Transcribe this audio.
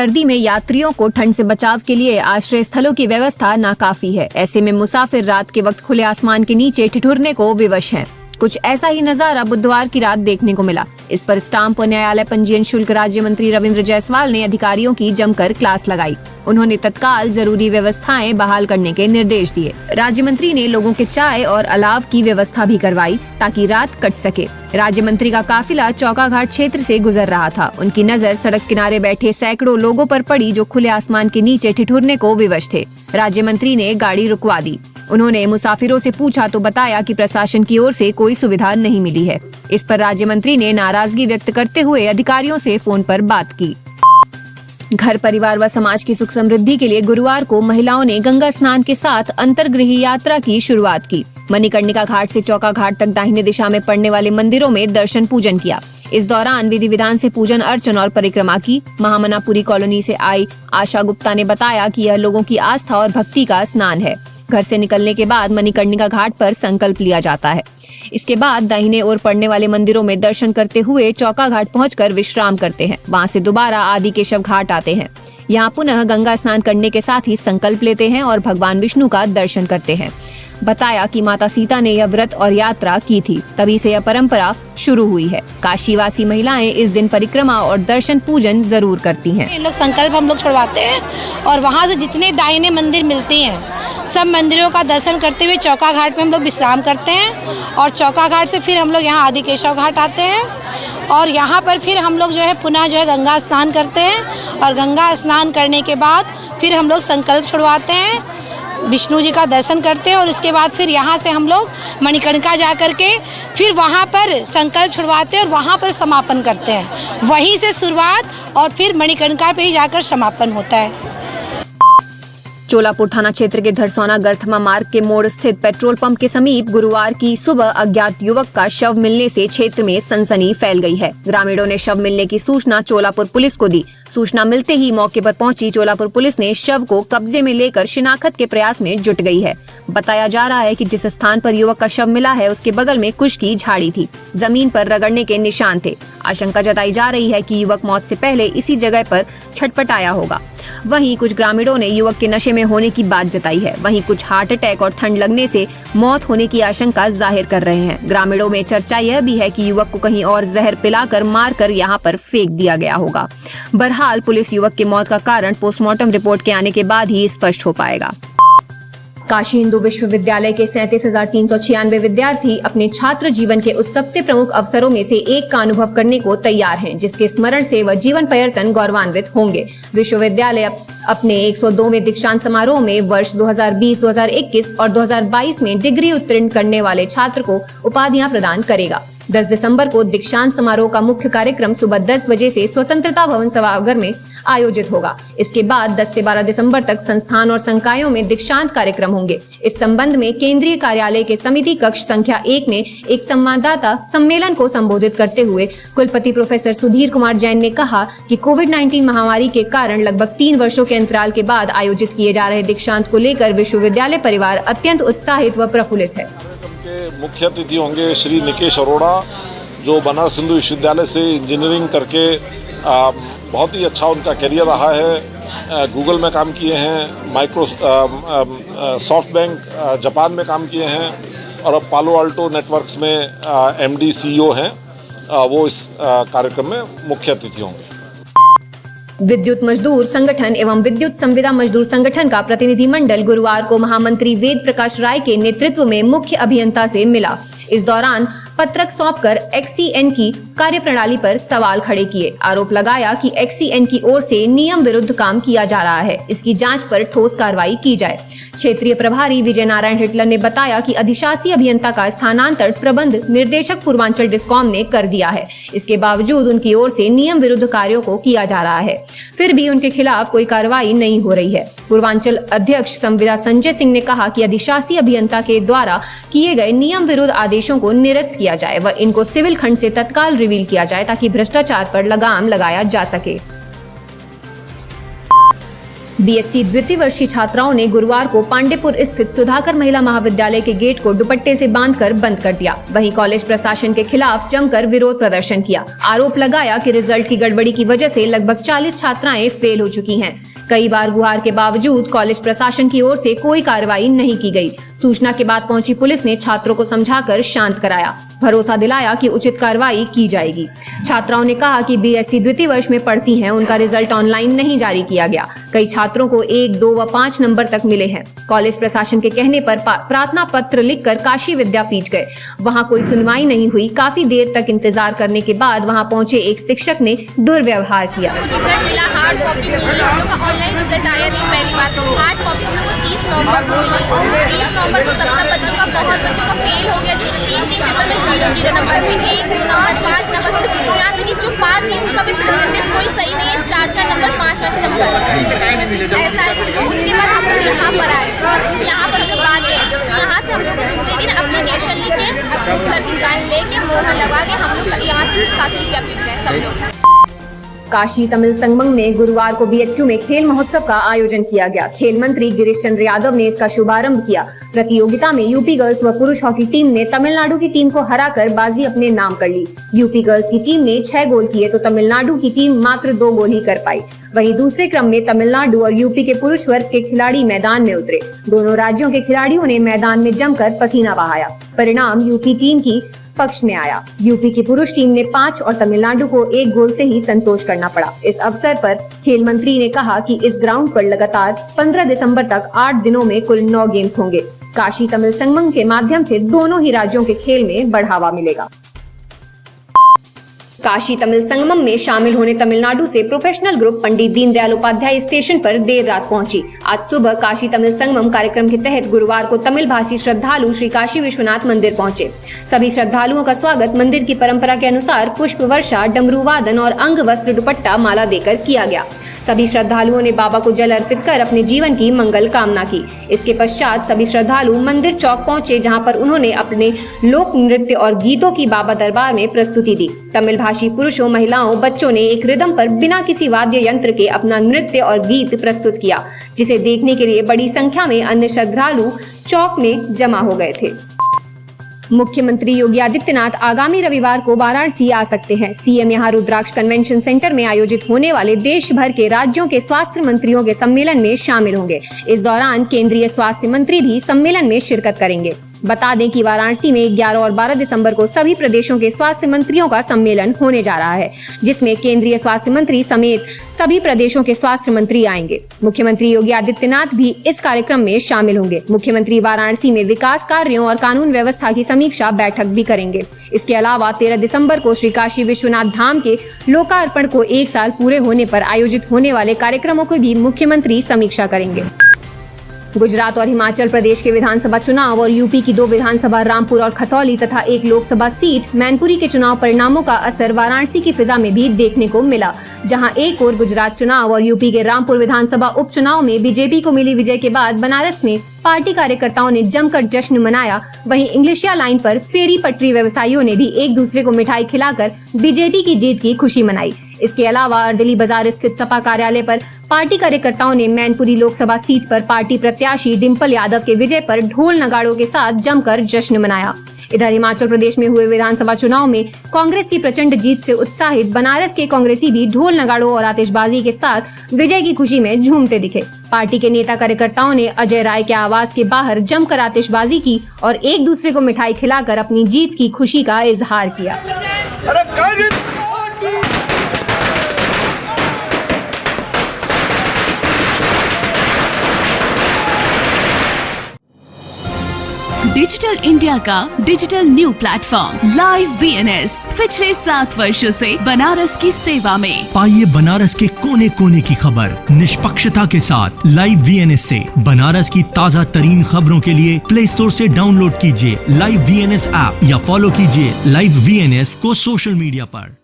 सर्दी में यात्रियों को ठंड से बचाव के लिए आश्रय स्थलों की व्यवस्था नाकाफी है। ऐसे में मुसाफिर रात के वक्त खुले आसमान के नीचे ठिठुरने को विवश हैं। कुछ ऐसा ही नजारा बुधवार की रात देखने को मिला। इस पर स्टाम्प और न्यायालय पंजीयन शुल्क राज्य मंत्री रविंद्र जायसवाल ने अधिकारियों की जमकर क्लास लगाई। उन्होंने तत्काल जरूरी व्यवस्थाएं बहाल करने के निर्देश दिए। राज्य मंत्री ने लोगों के चाय और अलाव की व्यवस्था भी करवाई ताकि रात कट सके। राज्य मंत्री का काफिला चौकाघाट क्षेत्र से गुजर रहा था। उनकी नजर सड़क किनारे बैठे सैकड़ों लोगों पर पड़ी जो खुले आसमान के नीचे ठिठुरने को विवश थे। राज्य मंत्री ने गाड़ी रुकवा दी। उन्होंने मुसाफिरों से पूछा तो बताया कि प्रशासन की ओर से कोई सुविधा नहीं मिली है। इस पर राज्य मंत्री ने नाराजगी व्यक्त करते हुए अधिकारियों से फोन पर बात की। घर परिवार व समाज की सुख समृद्धि के लिए गुरुवार को महिलाओं ने गंगा स्नान के साथ अंतर्गृह यात्रा की शुरुआत की। मणिकर्णिका घाट से चौका घाट तक दाहिने दिशा में पड़ने वाले मंदिरों में दर्शन पूजन किया। इस दौरान विधि विधान से पूजन अर्चन और परिक्रमा की। महामनापुरी कॉलोनी से आई आशा गुप्ता ने बताया कि यह लोगों की आस्था और भक्ति का स्नान है। घर से निकलने के बाद मणिकर्णिका घाट पर संकल्प लिया जाता है। इसके बाद दाहिने ओर पड़ने वाले मंदिरों में दर्शन करते हुए चौका घाट पहुंचकर विश्राम करते हैं। वहां से दोबारा आदि केशव घाट आते हैं। यहाँ पुनः गंगा स्नान करने के साथ ही संकल्प लेते हैं और भगवान विष्णु का दर्शन करते हैं। बताया कि माता सीता ने यह व्रत और यात्रा की थी, तभी से यह परंपरा शुरू हुई है। काशीवासी महिलाएं इस दिन परिक्रमा और दर्शन पूजन जरूर करती हैं। इन लोग संकल्प हम लोग छुड़वाते हैं और वहाँ से जितने दाहिने मंदिर मिलते हैं सब मंदिरों का दर्शन करते हुए चौका घाट पे हम लोग विश्राम करते हैं और चौका घाट से फिर हम लोग यहाँ आदि केशव घाट आते हैं और यहाँ पर फिर हम लोग जो है पुनः जो है गंगा स्नान करते हैं और गंगा स्नान करने के बाद फिर हम लोग संकल्प छुड़वाते हैं, विष्णु जी का दर्शन करते हैं और उसके बाद फिर यहाँ से हम लोग मणिकर्णिका जा करके फिर वहाँ पर संकल्प छुड़वाते हैं और वहाँ पर समापन करते हैं। वहीं से शुरुआत और फिर मणिकर्णिका पे ही जाकर समापन होता है। चोलापुर थाना क्षेत्र के धरसौना गर्थमा मार्ग के मोड़ स्थित पेट्रोल पंप के समीप गुरुवार की सुबह अज्ञात युवक का शव मिलने से क्षेत्र में सनसनी फैल गई है। ग्रामीणों ने शव मिलने की सूचना चोलापुर पुलिस को दी। सूचना मिलते ही मौके पर पहुंची चोलापुर पुलिस ने शव को कब्जे में लेकर शिनाख्त के प्रयास में जुट गई है। बताया जा रहा है कि जिस स्थान पर युवक का शव मिला है उसके बगल में कुश की झाड़ी थी। जमीन पर रगड़ने के निशान थे। आशंका जताई जा रही है कि युवक मौत से पहले इसी जगह पर छटपटाया होगा। वहीं कुछ ग्रामीणों ने युवक के नशे में होने की बात जताई है। वहीं कुछ हार्ट अटैक और ठंड लगने से मौत होने की आशंका जाहिर कर रहे हैं। ग्रामीणों में चर्चा यह भी है कि युवक को कहीं और जहर पिलाकर मारकर यहां पर फेंक दिया गया होगा। बहरहाल पुलिस युवक की मौत का कारण पोस्टमार्टम रिपोर्ट के आने के बाद ही स्पष्ट हो पाएगा। काशी हिंदू विश्वविद्यालय के 37,396 विद्यार्थी अपने छात्र जीवन के उस सबसे प्रमुख अवसरों में से एक का अनुभव करने को तैयार हैं, जिसके स्मरण से वह जीवन पर्यंत गौरवान्वित होंगे। विश्वविद्यालय अपने 102वें दीक्षांत समारोह में वर्ष 2020, 2021 और 2022 में डिग्री उत्तीर्ण करने वाले छात्र को उपाधियां प्रदान करेगा। 10 दिसंबर को दीक्षांत समारोह का मुख्य कार्यक्रम सुबह 10 बजे से स्वतंत्रता भवन सभागार में आयोजित होगा। इसके बाद 10 से 12 दिसंबर तक संस्थान और संकायों में दीक्षांत कार्यक्रम होंगे। इस संबंध में केंद्रीय कार्यालय के समिति कक्ष संख्या 1 में एक संवाददाता सम्मेलन को संबोधित करते हुए कुलपति प्रोफेसर सुधीर कुमार जैन ने कहा कि कोविड-19 महामारी के कारण लगभग 3 वर्षों के अंतराल के बाद आयोजित किए जा रहे दीक्षांत को लेकर विश्वविद्यालय परिवार अत्यंत उत्साहित व प्रफुल्लित है। मुख्य अतिथि होंगे श्री निकेश अरोड़ा, जो बनारस हिंदू विश्वविद्यालय से इंजीनियरिंग करके बहुत ही अच्छा उनका करियर रहा है। गूगल में काम किए हैं, सॉफ्ट बैंक जापान में काम किए हैं और अब पालो अल्टो नेटवर्क्स में एमडी सीईओ हैं। वो इस कार्यक्रम में मुख्य अतिथि होंगे। विद्युत मजदूर संगठन एवं विद्युत संविदा मजदूर संगठन का प्रतिनिधिमंडल गुरुवार को महामंत्री वेद प्रकाश राय के नेतृत्व में मुख्य अभियंता से मिला। इस दौरान पत्रक सौंपकर एक्सीएन की कार्यप्रणाली पर सवाल खड़े किए। आरोप लगाया कि एक्सीएन की ओर से नियम विरुद्ध काम किया जा रहा है। इसकी जांच पर ठोस कार्रवाई की जाए। क्षेत्रीय प्रभारी विजय नारायण हिटलर ने बताया कि अधिशासी अभियंता का स्थानांतरण प्रबंध निर्देशक पूर्वांचल डिस्कॉम ने कर दिया है। इसके बावजूद उनकी ओर से नियम विरुद्ध कार्यों को किया जा रहा है, फिर भी उनके खिलाफ कोई कार्रवाई नहीं हो रही है। पूर्वांचल अध्यक्ष संविदा संजय सिंह ने कहा कि अधिशासी अभियंता के द्वारा किए गए नियम विरुद्ध आदेशों को निरस्त किया जाए व इनको सिविल खंड से तत्काल रिवील किया जाए ताकि भ्रष्टाचार पर लगाम लगाया जा सके। बीएससी द्वितीय वर्ष की छात्राओं ने गुरुवार को पांडेपुर स्थित सुधाकर महिला महाविद्यालय के गेट को दुपट्टे से बांधकर बंद कर दिया। वहीं कॉलेज प्रशासन के खिलाफ जमकर विरोध प्रदर्शन किया। आरोप लगाया कि रिजल्ट की गड़बड़ी की वजह से लगभग 40 छात्राएं फेल हो चुकी हैं। कई बार गुहार के बावजूद कॉलेज प्रशासन की ओर से कोई कार्रवाई नहीं की गई। सूचना के बाद पहुंची पुलिस ने छात्रों को समझाकर शांत कराया, भरोसा दिलाया कि उचित कार्रवाई की जाएगी। छात्राओं ने कहा कि बीएससी द्वितीय वर्ष में पढ़ती हैं, उनका रिजल्ट ऑनलाइन नहीं जारी किया गया। कई छात्रों को 1, 2 व 5 नंबर तक मिले हैं। कॉलेज प्रशासन के कहने पर प्रार्थना पत्र लिखकर काशी विद्यापीठ गए। वहां कोई सुनवाई नहीं हुई। काफी देर तक इंतजार करने के बाद वहां पहुंचे एक शिक्षक ने दुर्व्यवहार किया। रिजल्ट मिला, हार्ड कॉपी मिली। हम लोग का ऑनलाइन रिजल्ट आया नहीं। पहली बात, हार्ड कॉपी हम लोग को 30 नवंबर को मिली। 30 नवंबर को 70 बच्चों का, बहुत बच्चों का फेल हो गया। 3 पेपर में 0 नंबर में, 1, 2 नंबर, 5 नंबर, यहाँ तक कि जो 5 हैं उनका भी परसेंटेज कोई सही नहीं है। 4 नंबर, 5 नंबर ऐसा है। उसके बाद हम लोग यहाँ पर आए, यहाँ पर हम लोग बांधे। तो यहाँ से हम लोग दूसरे दिन एप्लीकेशन लेके, सर की साइन लेके, मोहर लगा के हम लोग यहाँ से काशी विद्यापीठ गए सब लोग। काशी तमिल संगमम में गुरुवार को बीएचयू में खेल महोत्सव का आयोजन किया गया। खेल मंत्री गिरीश चंद्र यादव ने इसका शुभारंभ किया। प्रतियोगिता में यूपी गर्ल्स व पुरुष हॉकी टीम ने तमिलनाडु की टीम को हराकर बाजी अपने नाम कर ली। यूपी गर्ल्स की टीम ने 6 गोल किए तो तमिलनाडु की टीम मात्र 2 गोल ही कर पाई। वहीं दूसरे क्रम में तमिलनाडु और यूपी के पुरुष वर्ग के खिलाड़ी मैदान में उतरे। दोनों राज्यों के खिलाड़ियों ने मैदान में जमकर पसीना बहाया। परिणाम यूपी टीम की पक्ष में आया। यूपी की पुरुष टीम ने 5 और तमिलनाडु को 1 गोल से ही संतोष करना पड़ा। इस अवसर पर खेल मंत्री ने कहा कि इस ग्राउंड पर लगातार 15 दिसंबर तक 8 दिनों में कुल 9 गेम्स होंगे। काशी तमिल संगमम के माध्यम से दोनों ही राज्यों के खेल में बढ़ावा मिलेगा। काशी तमिल संगमम में शामिल होने तमिलनाडु से professional group Pandit Deendayal Upadhyay station पर देर रात पहुंची। आज सुबह काशी तमिल संगमम कार्यक्रम के तहत गुरुवार को तमिल भाषी श्रद्धालु श्री काशी विश्वनाथ मंदिर पहुंचे। सभी श्रद्धालुओं का स्वागत मंदिर की परंपरा के अनुसार पुष्प वर्षा, डमरू वादन और अंग वस्त्र दुपट्टा माला देकर किया गया। सभी श्रद्धालुओं ने बाबा को जल अर्पित कर अपने जीवन की मंगल कामना की। इसके पश्चात सभी श्रद्धालु मंदिर चौक पहुंचे, जहां पर उन्होंने अपने लोक नृत्य और गीतों की बाबा दरबार में प्रस्तुति दी। तमिल भाषी पुरुषों, महिलाओं, बच्चों ने एक रिदम पर बिना किसी वाद्य यंत्र के अपना नृत्य और गीत प्रस्तुत किया, जिसे देखने के लिए बड़ी संख्या में अन्य श्रद्धालु चौक में जमा हो गए थे। मुख्यमंत्री योगी आदित्यनाथ आगामी रविवार को वाराणसी आ सकते हैं। सीएम यहां रुद्राक्ष कन्वेंशन सेंटर में आयोजित होने वाले देश भर के राज्यों के स्वास्थ्य मंत्रियों के सम्मेलन में शामिल होंगे। इस दौरान केंद्रीय स्वास्थ्य मंत्री भी सम्मेलन में शिरकत करेंगे। बता दें कि वाराणसी में 11 और 12 दिसंबर को सभी प्रदेशों के स्वास्थ्य मंत्रियों का सम्मेलन होने जा रहा है, जिसमें केंद्रीय स्वास्थ्य मंत्री समेत सभी प्रदेशों के स्वास्थ्य मंत्री आएंगे। मुख्यमंत्री योगी आदित्यनाथ भी इस कार्यक्रम में शामिल होंगे। मुख्यमंत्री वाराणसी में विकास कार्यों और कानून व्यवस्था की समीक्षा बैठक भी करेंगे। इसके अलावा 13 दिसंबर को श्री काशी विश्वनाथ धाम के लोकार्पण को 1 साल पूरे होने पर आयोजित होने वाले कार्यक्रमों की भी मुख्यमंत्री समीक्षा करेंगे। गुजरात और हिमाचल प्रदेश के विधानसभा चुनाव और यूपी की 2 विधानसभा रामपुर और खतौली तथा 1 लोकसभा सीट मैनपुरी के चुनाव परिणामों का असर वाराणसी की फिजा में भी देखने को मिला, जहां एक ओर गुजरात चुनाव और यूपी के रामपुर विधानसभा उपचुनाव में बीजेपी को मिली विजय के बाद बनारस में पार्टी कार्यकर्ताओं ने जमकर जश्न मनाया, वहीं इंग्लिशिया लाइन पर फेरी पटरी व्यवसायियों ने भी एक दूसरे को मिठाई खिलाकर बीजेपी की जीत की खुशी मनाई। इसके अलावा अर्दली बाजार स्थित सपा कार्यालय पर पार्टी कार्यकर्ताओं ने मैनपुरी लोकसभा सीट पर पार्टी प्रत्याशी डिंपल यादव के विजय पर ढोल नगाड़ों के साथ जमकर जश्न मनाया। इधर हिमाचल प्रदेश में हुए विधानसभा चुनाव में कांग्रेस की प्रचंड जीत से उत्साहित बनारस के कांग्रेसी भी ढोल नगाड़ों और आतिशबाजी के साथ विजय की खुशी में झूमते दिखे। पार्टी के नेता कार्यकर्ताओं ने अजय राय के आवास के बाहर जमकर आतिशबाजी की और एक दूसरे को मिठाई खिलाकर अपनी जीत की खुशी का इजहार किया। डिजिटल इंडिया का digital new platform live VNS पिछले 7 वर्षों से बनारस की सेवा में। पाइए बनारस के कोने कोने की खबर निष्पक्षता के साथ लाइव वीएनएस से। बनारस की ताज़ा तरीन खबरों के लिए प्ले स्टोर से डाउनलोड कीजिए लाइव वीएनएस ऐप या फॉलो कीजिए लाइव वीएनएस को सोशल मीडिया पर।